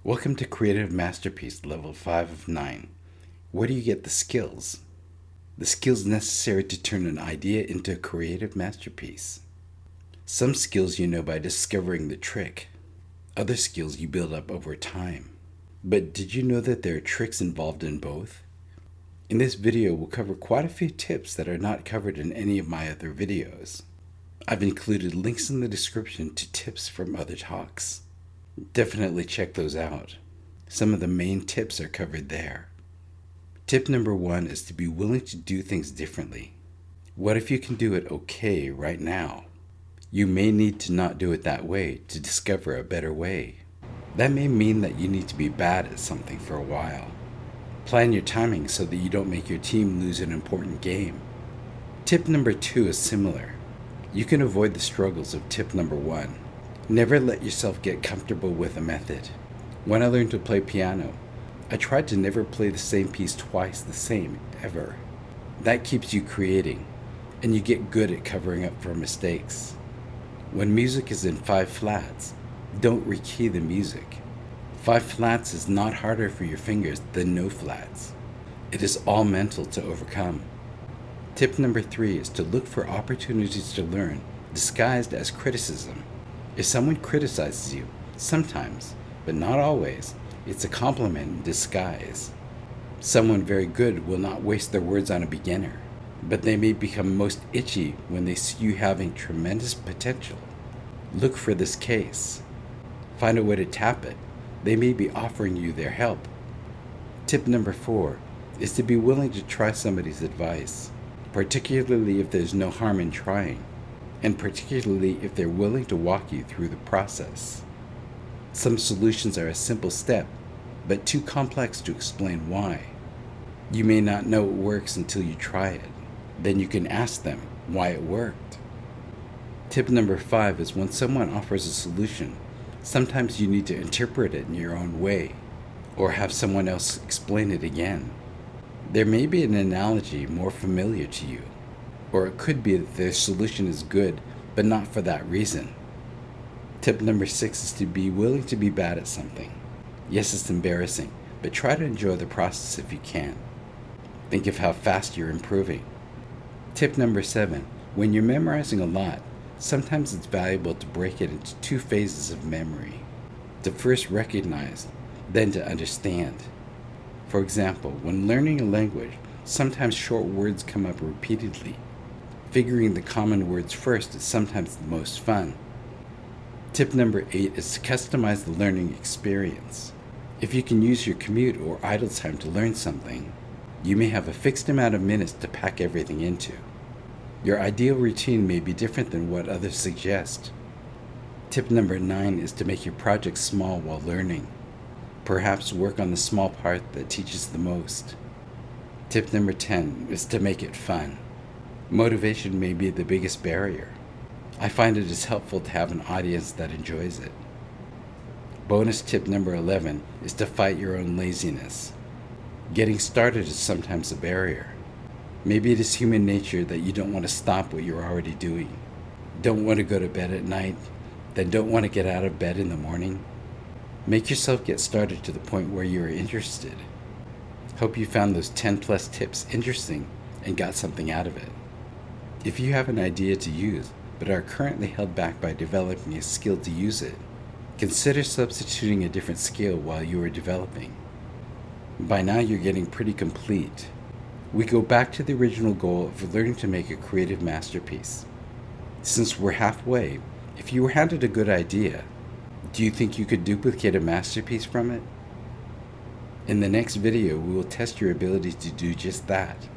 Welcome to Creative Masterpiece Level 5 of 9. Where do you get the skills? The skills necessary to turn an idea into a creative masterpiece. Some skills you know by discovering the trick. Other skills you build up over time. But did you know that there are tricks involved in both? In this video, we'll cover quite a few tips that are not covered in any of my other videos. I've included links in the description to tips from other talks. Definitely check those out. Some of the main tips are covered there. Tip number 1 is to be willing to do things differently. What if you can do it okay right now? You may need to not do it that way to discover a better way. That may mean that you need to be bad at something for a while. Plan your timing so that you don't make your team lose an important game. Tip number 2 is similar. You can avoid the struggles of tip number 1. Never let yourself get comfortable with a method. When I learned to play piano, I tried to never play the same piece twice the same, ever. That keeps you creating, and you get good at covering up for mistakes. When music is in 5 flats, don't rekey the music. 5 flats is not harder for your fingers than no flats. It is all mental to overcome. Tip number 3 is to look for opportunities to learn, disguised as criticism. If someone criticizes you, sometimes, but not always, it's a compliment in disguise. Someone very good will not waste their words on a beginner, but they may become most itchy when they see you having tremendous potential. Look for this case. Find a way to tap it. They may be offering you their help. Tip number 4 is to be willing to try somebody's advice, particularly if there's no harm in trying, and particularly if they're willing to walk you through the process. Some solutions are a simple step, but too complex to explain why. You may not know it works until you try it. Then you can ask them why it worked. Tip number 5 is when someone offers a solution, sometimes you need to interpret it in your own way, or have someone else explain it again. There may be an analogy more familiar to you, or it could be that their solution is good, but not for that reason. Tip number 6 is to be willing to be bad at something. Yes, it's embarrassing, but try to enjoy the process if you can. Think of how fast you're improving. Tip number 7, when you're memorizing a lot, sometimes it's valuable to break it into 2 phases of memory. To first recognize, then to understand. For example, when learning a language, sometimes short words come up repeatedly. Figuring the common words first is sometimes the most fun. Tip number 8 is to customize the learning experience. If you can use your commute or idle time to learn something, you may have a fixed amount of minutes to pack everything into. Your ideal routine may be different than what others suggest. Tip number 9 is to make your project small while learning. Perhaps work on the small part that teaches the most. Tip number 10 is to make it fun. Motivation may be the biggest barrier. I find it is helpful to have an audience that enjoys it. Bonus tip number 11 is to fight your own laziness. Getting started is sometimes a barrier. Maybe it is human nature that you don't want to stop what you're already doing. Don't want to go to bed at night, then don't want to get out of bed in the morning. Make yourself get started to the point where you are interested. Hope you found those 10 plus tips interesting and got something out of it. If you have an idea to use, but are currently held back by developing a skill to use it, consider substituting a different skill while you are developing. By now you're getting pretty complete. We go back to the original goal of learning to make a creative masterpiece. Since we're halfway, if you were handed a good idea, do you think you could duplicate a masterpiece from it? In the next video, we will test your ability to do just that.